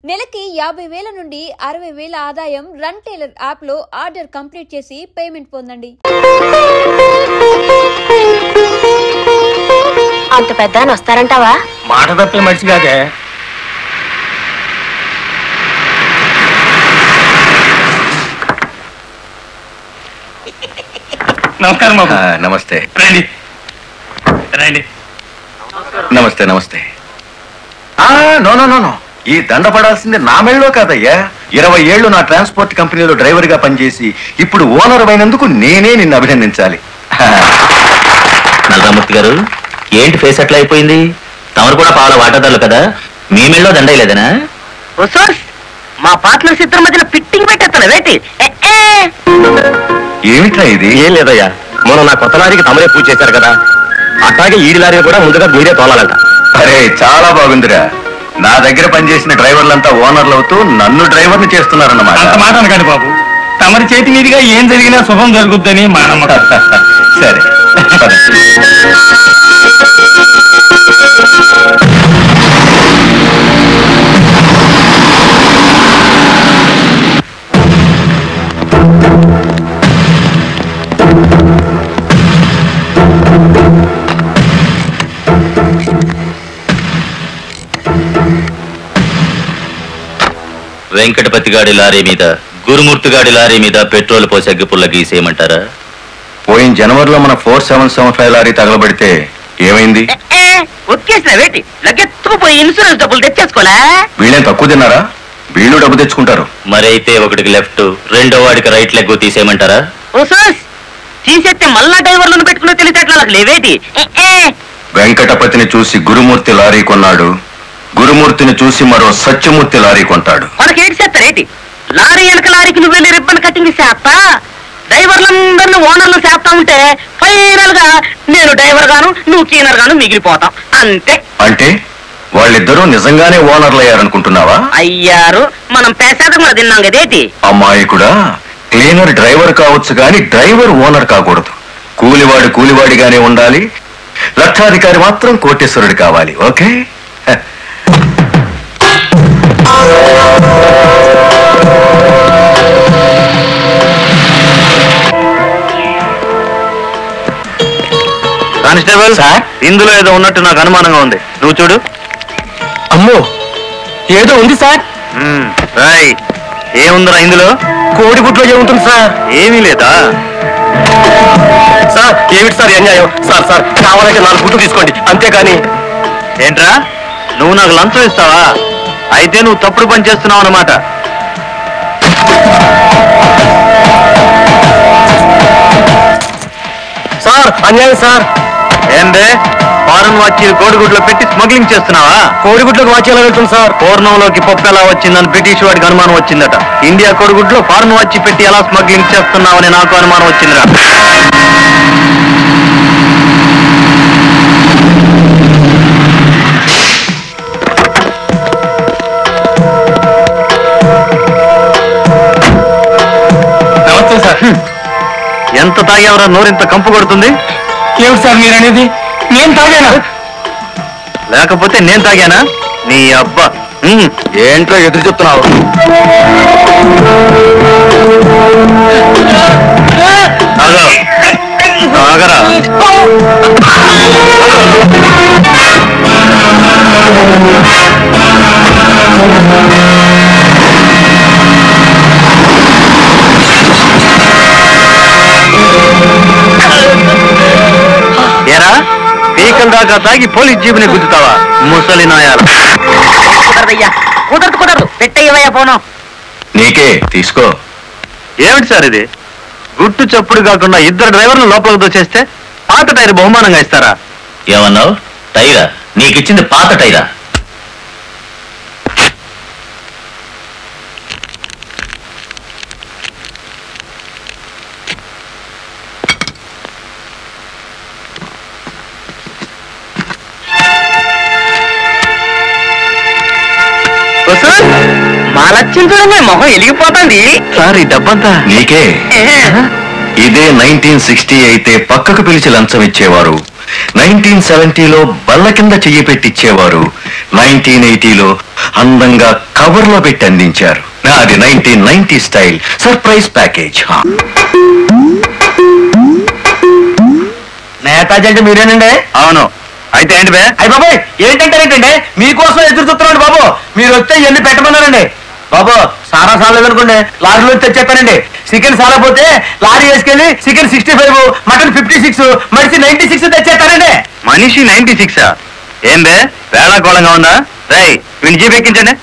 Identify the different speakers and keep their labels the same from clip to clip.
Speaker 1: నెలకి 50,000 నుండి 60,000 ఆదాయం రన్ టైలర్ యాప్ లో ఆర్డర్ కంప్లీట్ చేసి పేమెంట్ పొందండి.
Speaker 2: అంత పెద్ద వస్తారంటావా?
Speaker 3: మాట తప్పే మనిషి కాదే. నమస్కారం బాబు.
Speaker 4: నమస్తే.
Speaker 3: రండి రండి.
Speaker 4: నమస్తే నమస్తే. నో నో నో నో, ఈ దండ పడాల్సింది నా మెళ్ళలో కాదయ్యా. 20 ఏళ్లు నా ట్రాన్స్పోర్ట్ కంపెనీలో డ్రైవర్ గా పనిచేసి ఇప్పుడు ఓనర్ అయినందుకు నేనే నిన్ను అభినందించాలి.
Speaker 5: నల్లరామూర్తి గారు, ఏంటి ఫేస్ అట్లా అయిపోయింది? తమరు కూడా పాల వాటాదారులు కదా, మీ మెళ్ళలో దండలేదనా?
Speaker 2: మా పార్ట్నర్స్ ఇద్దరి మధ్యన ఫిట్టింగ్ పెట్టేస్తాను వేటి.
Speaker 4: ఏమిట్రా ఇది?
Speaker 5: ఏం లేదయ్యా, మొన్న నా కొత్త లారీకి తమరే పూజ చేశారు కదా, అట్లాగే ఈడి లారీ కూడా ముందుగా మీరే తోలాలంట.
Speaker 4: అరే చాలా బాగుందిరా. నా దగ్గర పనిచేసిన డ్రైవర్లంతా ఓనర్లు అవుతూ నన్ను డ్రైవర్ని చేస్తున్నారన్నమాట.
Speaker 3: అంత మాట అనకండి బాబు, తమరి చేతి మీదుగా ఏం జరిగినా శుభం జరుగుద్దని మా నమ్మకం.
Speaker 4: సరే.
Speaker 5: వెంకటపతి గాడి లారీ మీద, గురుమూర్తి గాడి లారీ మీద పెట్రోల్ పోసి అగ్గిపుల్ల గీసేయమంటారా?
Speaker 4: పోయిన జనవరిలో మన 4775 లారీ తగలబడితే ఏమైంది?
Speaker 2: వేటి లగెత్తుకుపోయి ఇన్సూరెన్స్ డబ్బులు తెచ్చేసుకోలే.
Speaker 4: వీళ్ళేం తక్కువ తిన్నారా? వీళ్ళు డబ్బు తెచ్చుకుంటారు.
Speaker 5: మరైతే ఒకటికి లెఫ్ట్, రెండో వాడికి రైట్ లెగ్ తీసేయమంటారా?
Speaker 2: తీసేస్తే మళ్ళా డ్రైవర్లను పెట్టుకునే తెలిసేట్లా లేవేటి.
Speaker 4: వెంకటపతిని చూసి గురుమూర్తి లారీ కొన్నాడు, గురుమూర్తిని చూసి మరో సత్యమూర్తి లారీ కొంటాడు.
Speaker 2: మనకేటి చేస్తారేటి? లారీ వెనక లారీకి నువ్వు వెళ్ళి రిబ్బన్ కటింగ్ చేస్తా, డ్రైవర్లందరినీ ఓనర్లు చేస్తా ఉంటే ఫైనల్ గా నేను డ్రైవర్ గాను నువ్వు క్లీనర్ గాను మిగిలిపోతాం అంతే.
Speaker 4: అంటే వాళ్ళిద్దరూ నిజంగానే ఓనర్లు అయ్యారనుకుంటున్నావా?
Speaker 2: అయ్యారు, మనం పేసాదం కూడా తిన్నాం కదేటి.
Speaker 4: అమ్మాయి కూడా క్లీనర్ డ్రైవర్ కావచ్చు గాని డ్రైవర్ ఓనర్ కాకూడదు. కూలివాడు కూలివాడిగానే ఉండాలి, లక్షాధికారి మాత్రం కోటేశ్వరుడు కావాలి. ఓకే?
Speaker 5: కానిస్టేబుల్ సార్, ఇందులో ఏదో ఉన్నట్టు నాకు అనుమానంగా ఉంది, నువ్వు చూడు.
Speaker 3: అమ్మో, ఏదో ఉంది సార్.
Speaker 5: ఏముందిరా ఇందులో?
Speaker 3: కోడిగుడ్లో ఏముంటుంది సార్?
Speaker 5: ఏమీ లేదా
Speaker 3: సార్? ఏమిటి సార్ అన్యాయం? సార్ సార్ కావాలంటే 4 గుడ్లు తీసుకోండి, అంతేకాని.
Speaker 5: ఏంట్రా, నువ్వు నాకు లంచం ఇస్తావా? అయితే నువ్వు తప్పుడు పని చేస్తున్నావు అన్నమాట.
Speaker 3: సార్ అన్యాయం సార్.
Speaker 5: ఏందే, ఫారెన్ వాచీలు కోడిగుడ్లో పెట్టి స్మగ్లింగ్ చేస్తున్నావా?
Speaker 3: కోడిగుడ్లోకి వాచ్ ఎలా వెళ్తుంది సార్?
Speaker 5: పూర్ణంలోకి పప్పు ఎలా వచ్చిందని బ్రిటిష్ వాడికి అనుమానం వచ్చిందట. ఇండియా కోడిగుడ్లో ఫారెన్ వాచ్ పెట్టి ఎలా స్మగ్లింగ్ చేస్తున్నావని నాకు అనుమానం వచ్చిందిరా.
Speaker 3: నమస్తే సార్.
Speaker 5: ఎంత తాగేవరా నోరింత కంపు కొడుతుంది?
Speaker 3: ఏమిటి సార్ మీరు అనేది? నేను తాగానా?
Speaker 5: లేకపోతే నేను తాగానా? నీ అబ్బా,
Speaker 4: ఏంటో ఎదురు చెప్తున్నావు?
Speaker 5: తాగరా. ఏరా, పీకల దాకా తాగి పోలీస్ జీబుని గుద్దుతావా? ముసలి నాయాల.
Speaker 2: కుదరదయ్యా, కుదరదు పెట్టయ్యవయ్యా పోను.
Speaker 4: నీకే తీసుకో.
Speaker 5: ఏమిటి సార్ ఇది? గుట్టు చప్పుడు కాకుండా ఇద్దరు డ్రైవర్లు లోపలికి దోచేస్తే పాత టైర్ బహుమానంగా ఇస్తారా? ఏమన్నావు? టైరా? నీకిచ్చింది పాత టైరా?
Speaker 2: మా లక్ష్యం చూడమే మొహం వెలిగిపోతుంది.
Speaker 5: సార్, ఈ డబ్బంతా
Speaker 4: నీకే. ఇదే 1960 అయితే పక్కకు పిలిచి లంచం ఇచ్చేవారు, 1970లో బల్ల కింద చెయ్యి పెట్టిచ్చేవారు, 1980లో అందంగా కవర్ లో పెట్టి అందించారు. నాది 1990 స్టైల్ సర్ప్రైజ్ ప్యాకేజ్.
Speaker 3: నేతాజీ అంటే మీరేనండి?
Speaker 5: అవును. అయితే ఏంటి బే?
Speaker 3: అయ్యి బాబాయ్ ఏంటంటే మీకోసం ఎదురు చూస్తున్నాడు బాబు. మీరు వస్తే ఇవన్నీ పెట్టమన్నారండి బాబు. సారా సాలేదనుకోండి లారీలో తెచ్చేస్తానండి. చికెన్ సాలపోతే లారీ వేసుకెళ్ళి చికెన్ 65, మటన్ 56, మనిషి 96 తెచ్చేస్తానండి.
Speaker 5: మనిషి 96? ఏం బే వేళాకోళంగా ఉందా? రై వీళ్ళు జీప్ ఎక్కించండి.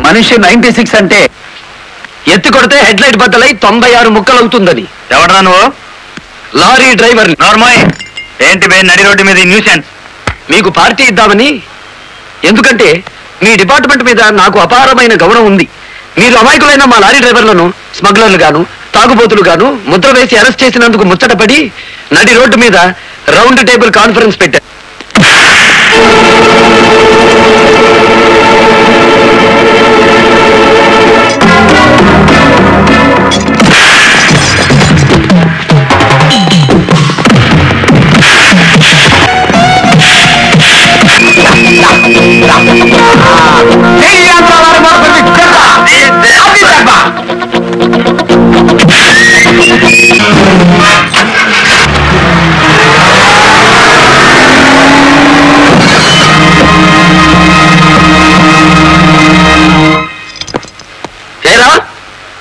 Speaker 2: మనిషి 96 అంటే ఎత్తి కొడితే హెడ్ లైట్ బద్దలై 96 ముక్కలవుతుందని.
Speaker 5: ఎవడరా నువ్వు?
Speaker 2: Lorry driver.
Speaker 5: నార్మల్. ఏంటి బే నడి రోడ్డు మీద న్యూసెన్స్?
Speaker 2: మీకు పార్టీ ఇద్దామని. ఎందుకంటే మీ డిపార్ట్మెంట్ మీద నాకు అపారమైన గౌరవం ఉంది. మీరు అమాయకులైన మా లారీ డ్రైవర్లను స్మగ్లర్లు గాను తాగుబోతులు గాను ముద్ర వేసి అరెస్ట్ చేసినందుకు ముచ్చటపడి నడి రోడ్డు మీద రౌండ్ టేబుల్ కాన్ఫరెన్స్ పెట్టారు.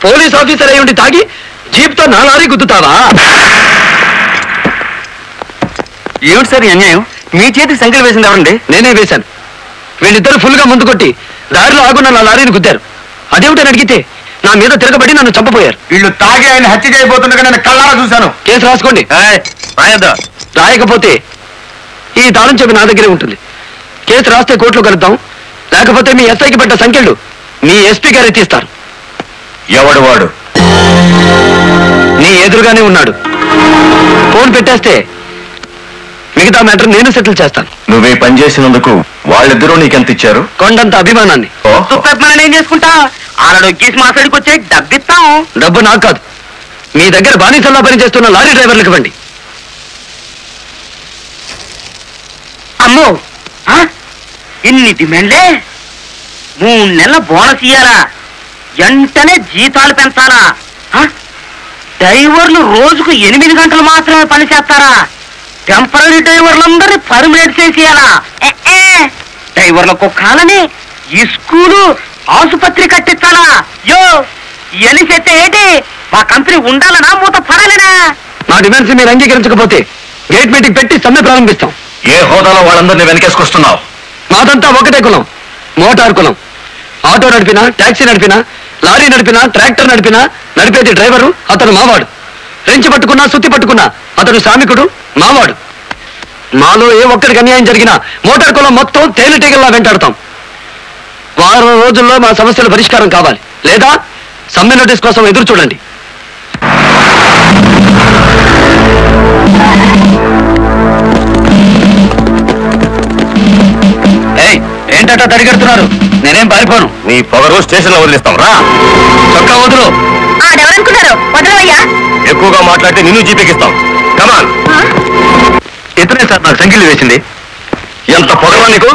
Speaker 2: పోలీస్ ఆఫీసర్ అయి ఉండి తాగి జీప్తో నా లారీ గుద్దుతావా?
Speaker 5: ఏమిటి సార్ అన్యాయం? మీ చేతికి సంఖ్యలు వేసింది ఎవరండి?
Speaker 2: నేనే వేశాను. వీళ్ళిద్దరు ఫుల్ గా ముందు కొట్టి దారిలో ఆగున్న నా లారీని గుద్దారు. అదేమిటని అడిగితే నా మీద తిరగబడి నన్ను చంపపోయారు.
Speaker 3: వీళ్ళు తాగి ఆయన హత్య చేయబోతుండగా నేను కళ్ళారా చూశాను.
Speaker 2: కేసు రాసుకోండి.
Speaker 5: రాయద్దా?
Speaker 2: రాయకపోతే ఈ తాళం చెవి నా దగ్గరే ఉంటుంది. కేసు రాస్తే కోర్టులో కలుద్దాం. లేకపోతే మీ ఎస్ఐకి పడ్డ సంఖ్యలు మీ ఎస్పీ గారు ఎత్తిస్తారు.
Speaker 4: ఎవడు వాడు?
Speaker 2: నీ ఎదురుగానే ఉన్నాడు. ఫోన్ పెట్టేస్తే మిగతా మ్యాటర్ నేను సెటిల్ చేస్తాను.
Speaker 4: నువ్వే పని చేసినందుకు వాళ్ళిద్దరూ నీకెంత ఇచ్చారు?
Speaker 2: కొండంత అభిమానాన్ని.
Speaker 5: మనం ఏం చేసుకుంటా? ఆనాడు ఎక్కేసి మాట్లాడికి వచ్చే డబ్బిస్తాం.
Speaker 2: డబ్బు నాకు కాదు, మీ దగ్గర బానిసల్లా పనిచేస్తున్న లారీ డ్రైవర్లకు ఇవ్వండి.
Speaker 5: అమ్మో ఇన్ని డిమాండ్లే. 3 నెలల బోనస్ ఇయ్యాలా? వెంటనే జీతాలు పెంచాలా? డ్రైవర్లు రోజుకు 8 గంటలు మాత్రమే పని చేస్తారా? టెంపరీ డ్రైవర్లందరినీ పర్మనెంట్ చేసేయాలా? డ్రైవర్లకు కాలని ఈ స్కూలు ఆసుపత్రి కట్టించాలా? యో ఎలి చెత్త ఏంటి? మా కంపెనీ ఉండాలనా మూత పడాలనా?
Speaker 2: నా డిమాండ్స్ మీరు అంగీకరించకపోతే గేట్ మీటింగ్ పెట్టి సమ్మె ప్రారంభిస్తాం.
Speaker 4: ఏ హోదాలో వాళ్ళందరినీ వెనకేసుకొస్తున్నావు?
Speaker 2: మాదంతా ఒకటే కులం, మోటార్ కులం. ఆటో నడిపినా, ట్యాక్సీ నడిపినా, లారీ నడిపినా, ట్రాక్టర్ నడిపినా నడిపేది డ్రైవరు, అతను మావాడు. రెంచి పట్టుకున్నా, సుత్తి పట్టుకున్నా అతను శ్రామికుడు, మావాడు. మాలో ఏ ఒక్కడికి అన్యాయం జరిగినా మోటార్ కులం మొత్తం తేనెటీగల్లా వెంటాడతాం. వారం రోజుల్లో మా సమస్యల పరిష్కారం కావాలి, లేదా సమ్మె నోటీస్ కోసం ఎదురు చూడండి. ఏంటట తడిగడుతున్నారు? నేనేం పారిపోను.
Speaker 4: నీ పొగరు స్టేషన్ లో వదిలిస్తాం రా.
Speaker 2: చొక్కా వదులు.
Speaker 1: ఆడెవరనుకున్నారు? వదలవయ్యా.
Speaker 4: ఎక్కువగా మాట్లాడితే నిన్ను జీపెక్కిస్తాం. కమాన్.
Speaker 2: ఇతనే సార్ నాకు సంఖ్యలు వేసింది.
Speaker 4: ఎంత పొగరా నీకు?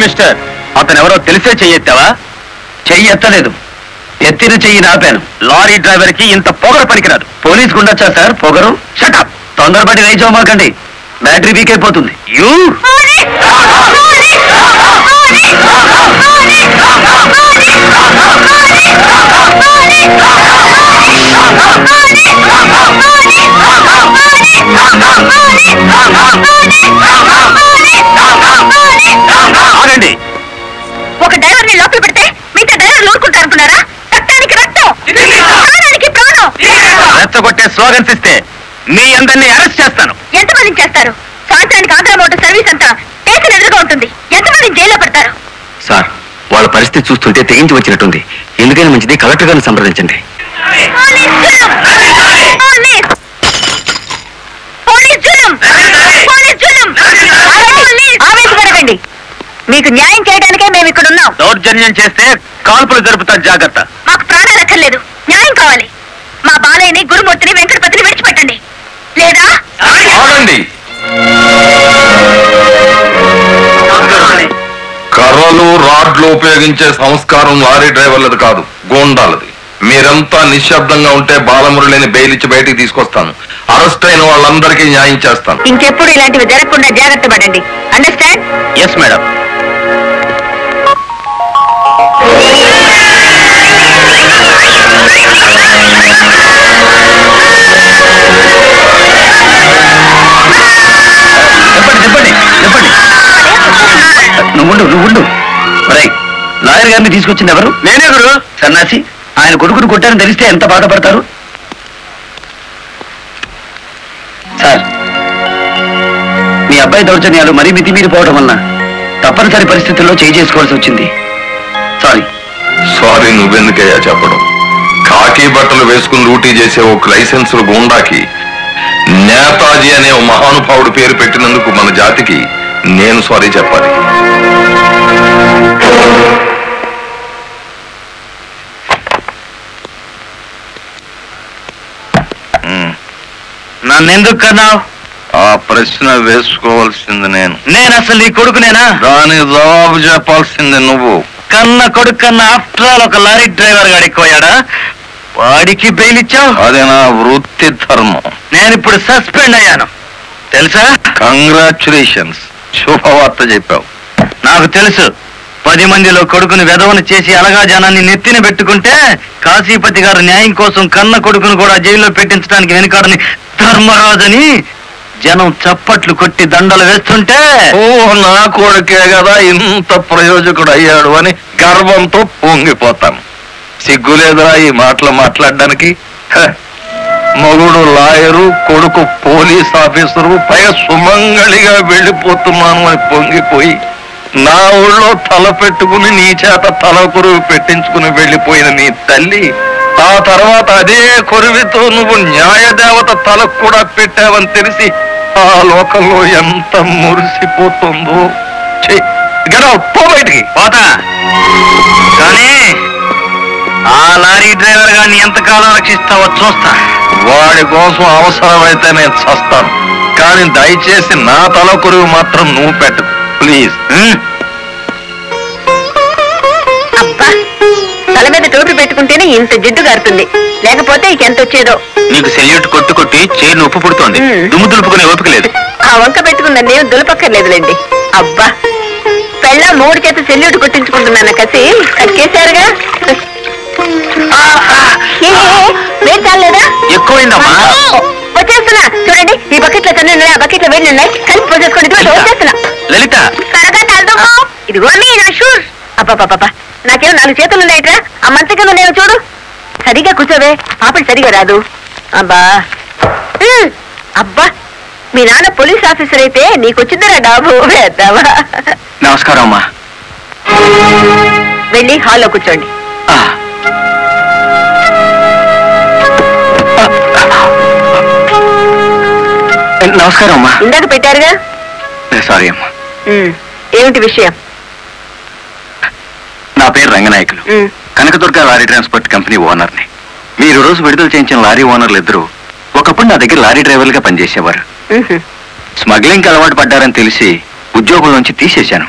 Speaker 2: మిస్టర్, అతను ఎవరో తెలిసే చెయ్యెత్తావా? చెయ్యి ఎత్తలేదు, ఎత్తిన చెయ్యి నాపాను. లారీ డ్రైవర్ కి ఇంత పొగరు పనికిరాదు. పోలీసుకు ఉండొచ్చా సార్ పొగరు? షటప్. తొందరపడి రైచోమాకండి, బ్యాటరీ వీక్ అయిపోతుంది. యూ
Speaker 3: రెచ్చగొట్టే స్లోగన్స్ ఇస్తే మీ అందరినీ అరెస్ట్ చేస్తాను.
Speaker 5: ఎంతమందిని చేస్తారు? సాయంత్రానికి ఆంధ్ర మోటార్ సర్వీస్ అంతా కేసులు ఎదురుగా ఉంటుంది. ఎంతమందిని జైల్లో పెడతారు?
Speaker 2: సార్, వాళ్ళ పరిస్థితి చూస్తుంటే తెగించి వచ్చినట్టుంది. ఎందుకైనా మంచిది కలెక్టర్ గారిని సంప్రదించండి.
Speaker 5: ఆవేశపడకండి. మీకు న్యాయం చేయడానికే మేము ఇక్కడ ఉన్నాం.
Speaker 3: దౌర్జన్యం చేస్తే కాల్పులు జరుపుతారు, జాగ్రత్త.
Speaker 5: మాకు ప్రాణాలు అక్కర్లేదు, న్యాయం కావాలి. మా బాలయ్యని, గురుమూర్తిని, వెంకటపతిని విడిచిపెట్టండి. లేదా
Speaker 6: కర్రలు రాడ్లు ఉపయోగించే సంస్కారం లారీ డ్రైవర్లది కాదు, గోండాలది. మీరంతా నిశ్శబ్దంగా ఉంటే బాలమురళిని బెయిలిచ్చి బయటికి తీసుకొస్తాను. అరెస్ట్ అయిన వాళ్ళందరికీ న్యాయం చేస్తాను.
Speaker 5: ఇంకెప్పుడు ఇలాంటివి జరగకుండా జాగ్రత్త పడండి. అండర్స్టాండ్?
Speaker 3: Yes madam. చెప్పండి చెప్పండి చెప్పండి.
Speaker 2: నువ్వు లాయర్ గారిని తీసుకొచ్చింది ఎవరు?
Speaker 3: నేనే గురు.
Speaker 2: సన్నాసి, ఆయన కొడుకును కొట్టారని తెలిస్తే ఎంత బాధపడతారు? సార్, మీ అబ్బాయి దౌర్జన్యాలు మరీ మితిమీరిపోవడం వలన తప్పనిసరి పరిస్థితుల్లో చేసుకోవాల్సి వచ్చింది.
Speaker 6: సారీ నువ్వెందుకయ్యా చెప్పడం? కాకి బట్టలు వేసుకుని డ్యూటీ చేసే ఒక లైసెన్స్ గూండాకి నేతాజీ అనే ఓ మహానుభావుడు పేరు పెట్టినందుకు మన జాతికి నేను సారీ చెప్పాలి.
Speaker 3: నన్నెందుకు కన్నావు?
Speaker 6: ఆ ప్రశ్న వేసుకోవాల్సింది నేను
Speaker 3: అసలు నీ కొడుకునేనా?
Speaker 6: దాని జవాబు చెప్పాల్సింది నువ్వు.
Speaker 3: కన్న కొడుకు కన్నా ఆఫ్టర్ ఆల్ ఒక లారీ డ్రైవర్ గాడిపోయాడా? వాడికి బెయిల్ ఇచ్చావు?
Speaker 6: అదే నా వృత్తి ధర్మం.
Speaker 3: నేను ఇప్పుడు సస్పెండ్ అయ్యాను తెలుసా?
Speaker 6: కంగ్రాచులేషన్స్, శుభవార్త చెప్పావు.
Speaker 3: నాకు తెలుసు. 10 మందిలో కొడుకుని వెధవను చేసి అలగా జనాన్ని నెత్తిన పెట్టుకుంటే కాశీపతి గారు న్యాయం కోసం కన్న కొడుకును కూడా జైల్లో పెట్టించడానికి వెనుకాడని ధర్మరాజని జనం చప్పట్లు కొట్టి దండలు వేస్తుంటే,
Speaker 6: ఓ నా కొడుకే కదా ఇంత ప్రయోజకుడు అయ్యాడు అని గర్వంతో పొంగిపోతాను. సిగ్గులేదురా ఈ మాటలు మాట్లాడడానికి? మగుడు లాయరు, కొడుకు పోలీస్ ఆఫీసరు, పైగా సుమంగళిగా వెళ్ళిపోతున్నాను అని పొంగిపోయి నా ఊళ్ళో తల పెట్టుకుని నీ చేత తల కొరువు పెట్టించుకుని వెళ్ళిపోయిన నీ తల్లి ఆ తర్వాత అదే కొరువితో నువ్వు న్యాయదేవత తలకు కూడా పెట్టావని తెలిసి ఆ లోకంలో ఎంత మురిసిపోతుందో. పో బయటికి.
Speaker 3: పోతా. కానీ ఆ లారీ డ్రైవర్ గారిని ఎంతకాలం రక్షిస్తావో చూస్తా.
Speaker 6: వాడి కోసం అవసరమైతే నేను చస్తాను, కానీ దయచేసి నా తల కొరువు మాత్రం నువ్వు పెట్టు ప్లీజ్.
Speaker 5: అబ్బా, తల మీద టోపీ పెట్టుకుంటేనే ఇంత జిడ్డు గారుతుంది, లేకపోతే ఇంకెంత వచ్చేదో.
Speaker 3: నీకు సెల్యూట్ కొట్టు కొట్టి చేను ఉప్పు పుడుతోంది, దుమ్ము దులుపుకునే ఓపిక లేదు.
Speaker 5: ఆ వంక పెట్టుకున్న నేను దులపక్కర్లేదులేండి. అబ్బా, పెళ్ళ 3 చేత సెల్యూట్ కొట్టించుకుంటున్నాను కసి కక్కేశారుగా. వేడి చాలేదా?
Speaker 3: ఎక్కువైందమ్మా.
Speaker 5: వచ్చేస్తున్నా చూడండి. ఈ బకెట్ లో తను ఉన్నాయి, ఆ బకెట్ లో వేడి ఉన్నాయి, కలిసి పోసేసుకోండి. వచ్చేస్తున్నా.
Speaker 3: లలిత,
Speaker 5: త్వరగా తలదుకో. ఇదిగో నా షూర్. అబ్బా, నాకేమో 4 చేతులు ఉన్నాయిట్రా. ఆ మంచం కింద నేను చూడు. సరిగా కూర్చోవే, పాపడి సరిగా రాదు. అబ్బా అబ్బా, మీ నాన్న పోలీస్ ఆఫీసర్ అయితే నీకొచ్చిందరా డాబు వేద్దావా?
Speaker 2: నమస్కారం అమ్మా.
Speaker 5: వెళ్ళి హాల్లో కూర్చోండి.
Speaker 2: నమస్కారం అమ్మా.
Speaker 5: ఇందాక పెట్టారుగా.
Speaker 2: సారీ అమ్మా.
Speaker 5: ఏమిటి విషయం?
Speaker 2: నా పేరు Ranganayakulu, Kanakadurga lorry transport company ఓనర్ని. మీరు రోజు విడుదల చేయించిన లారీ ఓనర్లు ఇద్దరు ఒకప్పుడు నా దగ్గర లారీ డ్రైవర్లుగా పనిచేసేవారు. స్మగ్లింగ్ అలవాటు పడ్డారని తెలిసి ఉద్యోగం నుంచి తీసేశాను.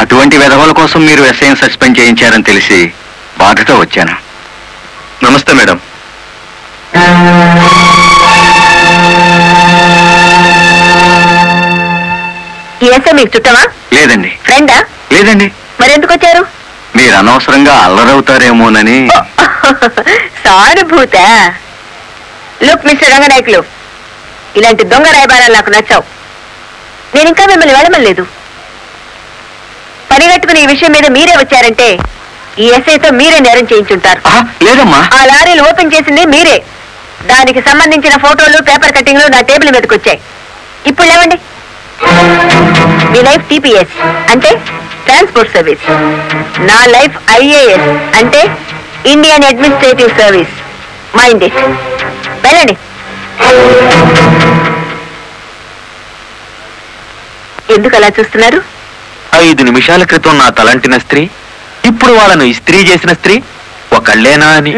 Speaker 2: అటువంటి విధవల కోసం మీరు ఎస్ఐని సస్పెండ్ చేయించారని తెలిసి బాధతో వచ్చాను. నమస్తే మేడం.
Speaker 5: ఈ ఎస్ఐ మీకు చుట్టమా?
Speaker 2: లేదండి.
Speaker 5: ఫ్రెండా?
Speaker 2: లేదండి.
Speaker 5: మరెందుకు వచ్చారు?
Speaker 2: మీరు అనవసరంగా అల్లరవుతారేమోనని.
Speaker 5: సానుభూత. లుక్ మిస్టర్ రంగనాయకులు, ఇలాంటి దొంగ రాయబారాలు నాకు నచ్చావు. నేను ఇంకా మిమ్మల్ని వెళ్ళమలేదు. పరిగెట్టుకుని ఈ విషయం మీద మీరే వచ్చారంటే ఈ ఎస్ఐతో మీరే నేరం చేయించుంటారు.
Speaker 2: లేదమ్మా.
Speaker 5: ఆ లారీలు ఓపెన్ చేసింది మీరే. దానికి సంబంధించిన ఫోటోలు పేపర్ కట్టింగ్లు నా టేబుల్ మీదకి వచ్చాయి. ఇప్పుడు లేవండి. మీ లైఫ్ టీపీఎస్ అంటే ట్రాన్స్పోర్ట్ సర్వీస్, నా లైఫ్ ఐఏఎస్ అంటే Indian administrative service. Mind it. వెళ్ళండి. ఎందుకు అలా చూస్తున్నారు?
Speaker 2: 5 నిమిషాల క్రితం నా తలంటిన స్త్రీ ఇప్పుడు వాళ్ళను ఇస్త్రీ చేసిన స్త్రీ ఒకళ్ళేనా అని.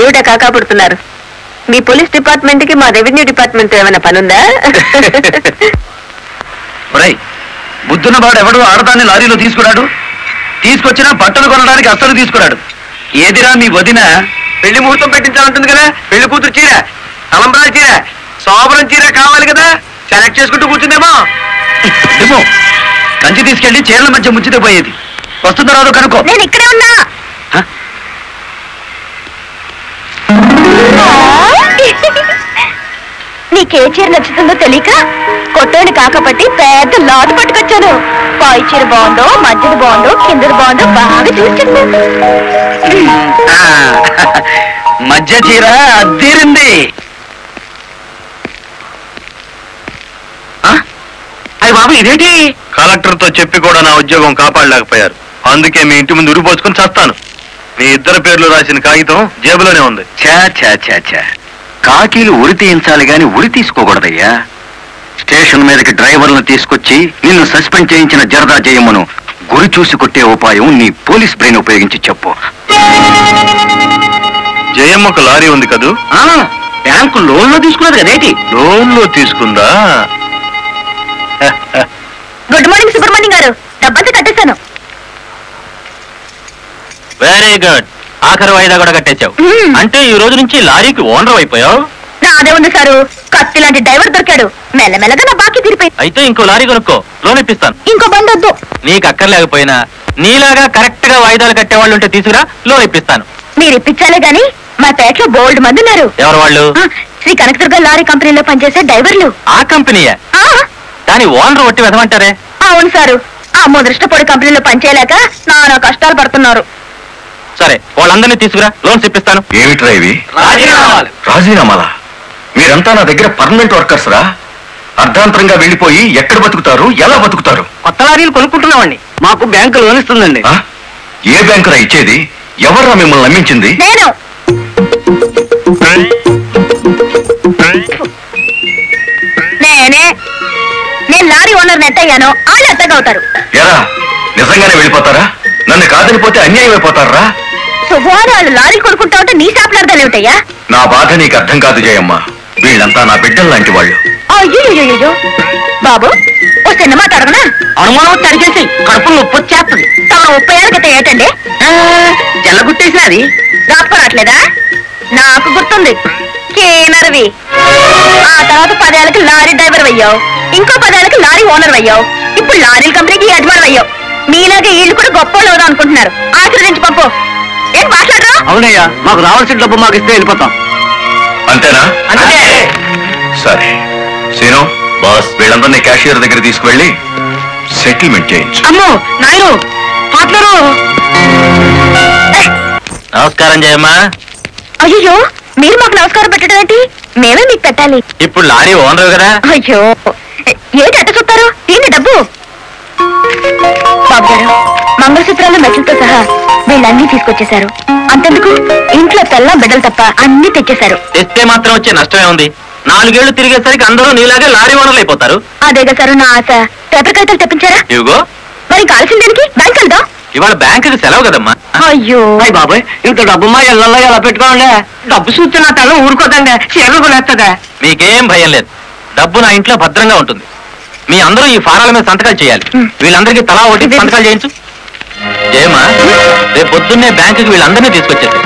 Speaker 5: ఏమిటా కాకా పుడుతున్నారు? మీ పోలీస్ డిపార్ట్మెంట్ కి మా రెవెన్యూ డిపార్ట్మెంట్ ఏమైనా పనుందా?
Speaker 2: బుద్ధున్న వాడు ఎవడు ఆడదాన్ని లారీలో తీసుకురాడు, తీసుకొచ్చినా బట్టలు కొనడానికి అస్సలు తీసుకురాడు. ఏదిరా మీ వదిన పెళ్లి ముహూర్తం పెట్టించాలంటుంది కదా, పెళ్లి కూతురు చీర, తలంబ్రాల చీర, సోబరం చీర కావాలి కదా, సెలెక్ట్ చేసుకుంటూ కూర్చుందేమో. ఏమో కంచి తీసుకెళ్లి చీరల మధ్య ముచ్చితే పోయేది. వస్తుందో రాదో కనుక్కో.
Speaker 5: నేను ఇక్కడే ఉన్నా. నీకే చీర నచ్చుతుందో తెలియక కొట్టోని కాకపట్టి పెద్ద లాట్ పట్టుకొచ్చాను. పై చీర బాగుందో, మధ్యది బాగుందో, కిందది బాగుందో బాగా చూసి చెప్పు.
Speaker 2: మధ్య చీర అద్దీరింది. అయ్య బాబు ఇదేంటి?
Speaker 6: కలెక్టర్ తో చెప్పి కూడా నా ఉద్యోగం కాపాడలేకపోయారు. అందుకే మీ ఇంటి ముందు ఉరిపోసుకుని చస్తాను. మీ ఇద్దరు పేర్లు రాసిన కాగితం జేబులోనే ఉంది.
Speaker 2: చా కాకీలు ఉరి తీయించాలి గాని ఉరి తీసుకోకూడదయ్యా. స్టేషన్ మీదకి డ్రైవర్లను తీసుకొచ్చి నిన్ను సస్పెండ్ చేయించిన జరదా జయమ్మను గురి చూసి కొట్టే ఉపాయం నీ పోలీస్ బ్రెయిన్ ఉపయోగించి చెప్పు.
Speaker 6: జయమ్మకు లారీ ఉంది కదూ?
Speaker 2: బ్యాంకు లోన్ లో తీసుకున్నది కదేటి?
Speaker 6: లోన్ లో తీసుకుందా?
Speaker 5: గుడ్ మార్నింగ్ సుబ్రహ్మణ్యం గారు, డబ్బంతా కట్టేశాను.
Speaker 2: Very good. ఆఖరి వాయిదా కూడా కట్టేశావు. అంటే ఈ రోజు నుంచి లారీకి ఓనర్ అయిపోయావు.
Speaker 5: నాదే ఉంది సారు, కత్తి లాంటి డ్రైవర్ దొరికాడు. మెల్లమెల్లగా నా బాకీ తీరిపోయింది.
Speaker 2: అయితే ఇంకో లారీ కొనుక్కో, లోన్ ఇప్పిస్తాను.
Speaker 5: ఇంకో బండి వద్దు.
Speaker 2: నీకు అక్కర్లేకపోయినా నీలాగా కరెక్ట్ గా వాయిదాలు కట్టేవాళ్ళు ఉంటే తీసుకురా, లోన్ ఇప్పిస్తాను.
Speaker 5: మీరు ఇప్పించాలే గాని మా పేటలో బోల్డ్ మంది ఉన్నారు.
Speaker 2: ఎవరు వాళ్ళు?
Speaker 5: శ్రీ కనకదుర్గ లారీ కంపెనీలో పనిచేసే డ్రైవర్లు.
Speaker 2: ఆ కంపెనీయా? దాని ఓనర్ ఒట్టి వెదమంటారే?
Speaker 5: అవును సారు, ఆ ముదృష్టపొడి కంపెనీలో పనిచేయలేక నానా కష్టాలు పడుతున్నారు.
Speaker 2: సరే వాళ్ళందరినీ తీసుకురా, లోన్స్ ఇప్పిస్తాను.
Speaker 4: ఏమిట్రా ఇవి?
Speaker 2: రాజీనామాలు.
Speaker 4: రాజీనామాలా? మీరంతా నా దగ్గర పర్మనెంట్ వర్కర్స్ రా. అర్ధాంతరంగా వెళ్ళిపోయి ఎక్కడ బతుకుతారు, ఎలా బతుకుతారు?
Speaker 2: కొత్త లారీలు కొనుక్కుంటున్నామండి, మాకు బ్యాంకు లోన్ ఇస్తుందండి.
Speaker 4: ఏ బ్యాంకురా ఇచ్చేది? ఎవర్రా మిమ్మల్ని నమ్మించింది?
Speaker 5: నేను లారీ ఓనర్ నెట్టయ్యాను, వాళ్ళు ఎత్తగవుతారు.
Speaker 4: ఎరా నిజంగానే వెళ్ళిపోతారా? నన్ను కాదనిపోతే అన్యాయం అయిపోతారా?
Speaker 5: శుభవారం వాళ్ళు లారీ కొనుక్కుంటా ఉంటే నీ శాపలార్థాలు ఏమిటయ్యా?
Speaker 4: నా బాధ నీకు అర్థం కాదు జయమ్మ. వీళ్ళంతా నా బిడ్డలు లాంటి వాళ్ళు.
Speaker 5: అయ్యో బాబు, ఓ సినిమా తరగనా?
Speaker 2: అనుమానం తరిగేసి కడుపు నొప్పి వచ్చేస్తుంది.
Speaker 5: తమ 30 ఏళ్ళ క్రితం ఏంటండి
Speaker 2: జల్లగుట్టేసినది
Speaker 5: రాట్లేదా? నాకు గుర్తుంది, కేనర్వి. ఆ తర్వాత 10 ఏళ్ళకి లారీ డ్రైవర్ అయ్యావు, ఇంకో 10 ఏళ్ళకి లారీ ఓనర్ అయ్యావు, ఇప్పుడు లారీల కంపెనీకి యజమాని అయ్యావు. మీలాగే వీళ్ళు కూడా గొప్ప అవుదాం అనుకుంటున్నారు. ఆశీర్వదించి పంపు. ఏం మాట్లాడరా?
Speaker 2: అవునయ్యా, మాకు రావాల్సిన డబ్బు మాకు ఇస్తే వెళ్ళిపోతాం.
Speaker 4: అంతేనా?
Speaker 2: అంతే.
Speaker 4: సరే సీను బాస్, వీళ్ళందరినీ క్యాషియర్ దగ్గర తీసుకువెళ్ళి సెటిల్మెంట్ చేయించు.
Speaker 5: అమ్మో నాయను, పాటలు.
Speaker 2: నమస్కారం జయమ్మా.
Speaker 5: అయ్యో, మీరు మాకు నమస్కారం పెట్టడం ఏంటి? మేమే మీకు పెట్టాలి.
Speaker 2: ఇప్పుడు లారీ ఓనర్ కదా.
Speaker 5: అయ్యో, ఏంటి అట్ట చూస్తారు? ఏంటి డబ్బు? బాబు గారు, మంగళసూత్రాలు మెట్లతో సహా వీళ్ళన్నీ తీసుకొచ్చేశారు. అంతెందుకు, ఇంట్లో తెల్ల బిడ్డలు తప్ప అన్ని తెచ్చేశారు.
Speaker 2: తెస్తే మాత్రం వచ్చే నష్టమే ఉంది. 4 ఏళ్లు తిరిగేసరికి అందరూ నీలాగే లారీ ఓనర్లు అయిపోతారు.
Speaker 5: అదేగా సార్ నా ఆశ. పేపర్ కాగితాలు తెప్పించారా?
Speaker 2: ఇవిగో.
Speaker 5: మరి కాల్సిన దానికి బ్యాంక్ వెళ్దాం.
Speaker 2: ఇవాళ బ్యాంకుకి సెలవు కదమ్మా.
Speaker 5: అయ్యో
Speaker 2: బాబాయ్, ఇంత డబ్బు మా ఇళ్లలో ఎలా పెట్టుకోండి?
Speaker 5: డబ్బు చూస్తే నా తల ఊరుకోదండి, చీరలు కొనేస్తుందా?
Speaker 2: మీకేం భయం లేదు, డబ్బు నా ఇంట్లో భద్రంగా ఉంటుంది. మీ అందరూ ఈ ఫారాల మీద సంతకాలు చేయాలి. వీళ్ళందరికీ తలా ఒకటి సంతకాలు చేయించు. జయమ్మా, రేపు పొద్దున్నే బ్యాంకుకి వీళ్ళందరినీ తీసుకొచ్చేసి.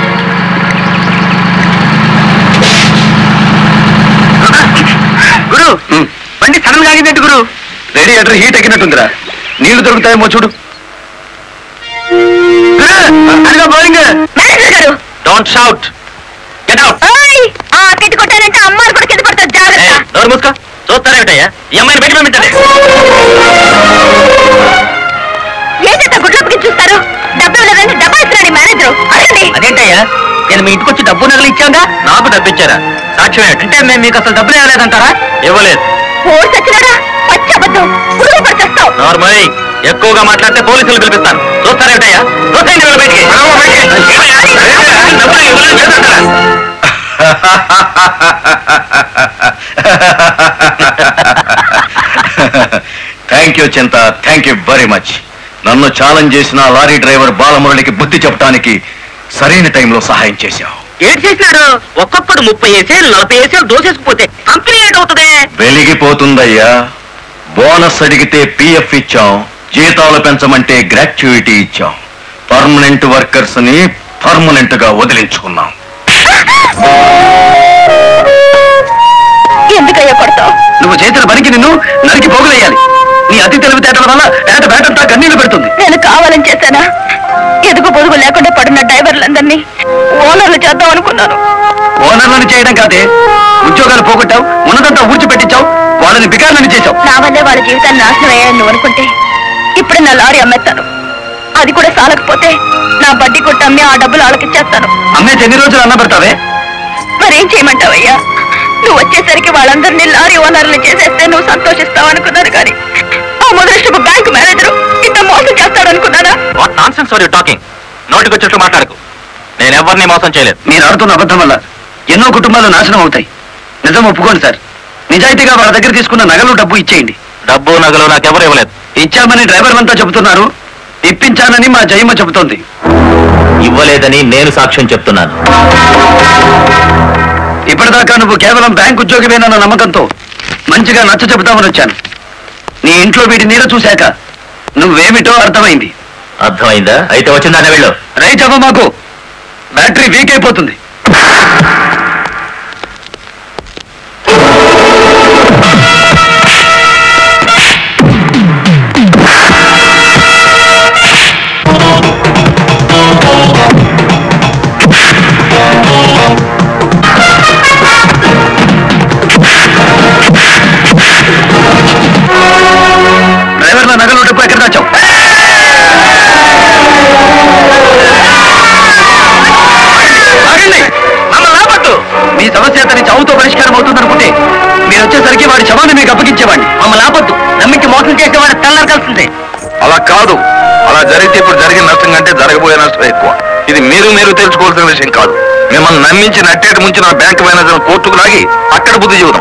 Speaker 2: గురు, బండి సడన్ గా ఆగిందేంటి గురు? Radiator heat ఎక్కినట్టుందిరా. నీళ్లు దొరుకుతాయేమో చూడు. Don't shout, get out.
Speaker 5: Kitty కొట్టానంటే అమ్మాయి కూడా కింద పడతారు, జాగ్రత్త.
Speaker 2: నోరు మూసుకో. చూస్తారేమిటయ్యా, ఈ అమ్మాయిని బయట పంపించండి.
Speaker 5: ఏంటంటే గుడ్లప్పకి చూస్తారు? డబ్బు ఇవ్వలేదంటే డబ్బా ఇస్తున్నాడు మేనేజర్. అడగండి.
Speaker 2: అదేంటయ్యా, నేను మీ ఇంటికి వచ్చి డబ్బు నగలు ఇచ్చాగా. నాకు
Speaker 6: డబ్బు ఇచ్చారా? సాక్ష్యం ఏంటి?
Speaker 5: అంటే మేము మీకు అసలు డబ్బులు ఇవ్వలేదంటారా?
Speaker 6: ఇవ్వలేదు. నార్మల్ ఎక్కువగా మాట్లాడితే పోలీసులు పిలిపిస్తాను. చూస్తారేమిటయ్యా? చూస్తాయండి వీళ్ళ బయటికి.
Speaker 4: థ్యాంక్ యూ చింత, థ్యాంక్ యూ వెరీ మచ్. నన్ను ఛాలెంజ్ చేసిన లారీ డ్రైవర్ బాలమురళికి బుద్ధి చెప్పడానికి సరైన టైంలో సహాయం చేశావు.
Speaker 5: ఏంటి చేసినాడు? ఒక్కొక్కడు 30 ఏసేలు 40 ఏసేలు దోసేసుకుపోతే కంపెనీ ఏంటవుతుంది?
Speaker 4: వెలిగిపోతుందయ్యా. బోనస్ అడిగితే పిఎఫ్ ఇచ్చాం, జీతాలు పెంచమంటే గ్రాట్యుయిటీ ఇచ్చాం. పర్మనెంట్ వర్కర్స్ ని పర్మనెంట్ గా వదిలించుకున్నాం.
Speaker 5: ఎందుకయ్యా కొడతావు?
Speaker 2: నువ్వు చేసిన పనికి నిన్ను నరికి పోగులేయాలి. నీ అతి తెలివితేటల వల్ల బేటంతా కన్నీళ్లు పెడుతుంది.
Speaker 5: నేను కావాలని చేశానా? ఎదుగు పొదుగు లేకుండా పడిన డ్రైవర్లందరినీ ఓనర్లు చేద్దాం అనుకున్నాను.
Speaker 2: ఓనర్లను చేయడం కాదే, ఉద్యోగాలు పోగొట్టావు, ఉన్నదంతా ఊడ్చిపెట్టించావు, వాళ్ళని బికార్లని చేశావు.
Speaker 5: నా వల్లే వాళ్ళ జీవితాన్ని నాశనం అయ్యాయని నువ్వు అనుకుంటే ఇప్పుడు నా లారీ అమ్మేస్తాను. అది కూడా సాలకపోతే నా బడ్డీ కొట్టి అమ్మి ఆ డబ్బులు వాళ్ళకి ఇచ్చేస్తాను.
Speaker 2: అమ్మేసి ఎన్ని రోజులు అన్న పెడతావే?
Speaker 5: మరేం చేయమంటావయ్యా? నువ్వు వచ్చేసరికి వాళ్ళందరినీ లారీ ఓనర్లు చేసేస్తే నువ్వు సంతోషిస్తావు అనుకున్నాను, కానీ ఆ మొదలష్టపు బ్యాంకు మేనేజరు ఇంత మోసం చేస్తాడు అనుకున్నానా?
Speaker 6: What nonsense are you talking? నోటికొచ్చినట్టు మాట్లాడకు. నేను ఎవరిని మోసం చేయలేదు.
Speaker 2: మీరు ఆడుతున్న అబద్ధం వల్ల ఎన్నో కుటుంబాలు నాశనం అవుతాయి. నిజం ఒప్పుకోండి సార్. నిజాయితీగా వాళ్ళ దగ్గర తీసుకున్న నగలు డబ్బు ఇచ్చేయండి.
Speaker 6: డబ్బు నగలు నాకెవరు ఇవ్వలేదు.
Speaker 2: ఇచ్చామని డ్రైవర్ అంతా చెబుతున్నారు, ఇప్పించానని మా జయమ్మ చెబుతోంది.
Speaker 6: ఇవ్వలేదని నేను సాక్ష్యం చెప్తున్నాను.
Speaker 2: ఇప్పటిదాకా నువ్వు కేవలం బ్యాంక్ ఉద్యోగివేనన్న నమ్మకంతో మంచిగా నచ్చ చెబుతామని వచ్చాను. నీ ఇంట్లో వీటి నీడ చూశాక నువ్వేమిటో అర్థమైంది.
Speaker 6: అర్థమైందా? అయితే వచ్చిందానే వెళ్ళు.
Speaker 2: రైట్ అవ్వ, మాకు బ్యాటరీ వీక్ అయిపోతుంది. డ్రైవర్ల నగలు డబ్బు ఎక్కడ దాచావు? మీ సమస్య అతని చావుతో పరిష్కారం అవుతుందనుకుంటే మీరు వచ్చేసరికి వాడి శవాన్ని మీకు అప్పగించేవాడిని.
Speaker 5: మమ్మల్ని ఆపొద్దు. నమ్మించి మోసం చేసేవాడు తెల్లారకాల్సిందే.
Speaker 6: అలా కాదు. అలా జరిగితే ఇప్పుడు జరిగిన నష్టం కంటే జరగబోయే నష్టం ఎక్కువ. ఇది మీరు తెలుసుకోవాల్సిన విషయం కాదు. మిమ్మల్ని నమ్మించి నట్టేటి ముంచి నా బ్యాంక్ మేనేజర్ కోర్టుకు లాగి అక్కడ బుద్ధి చెబుదాం.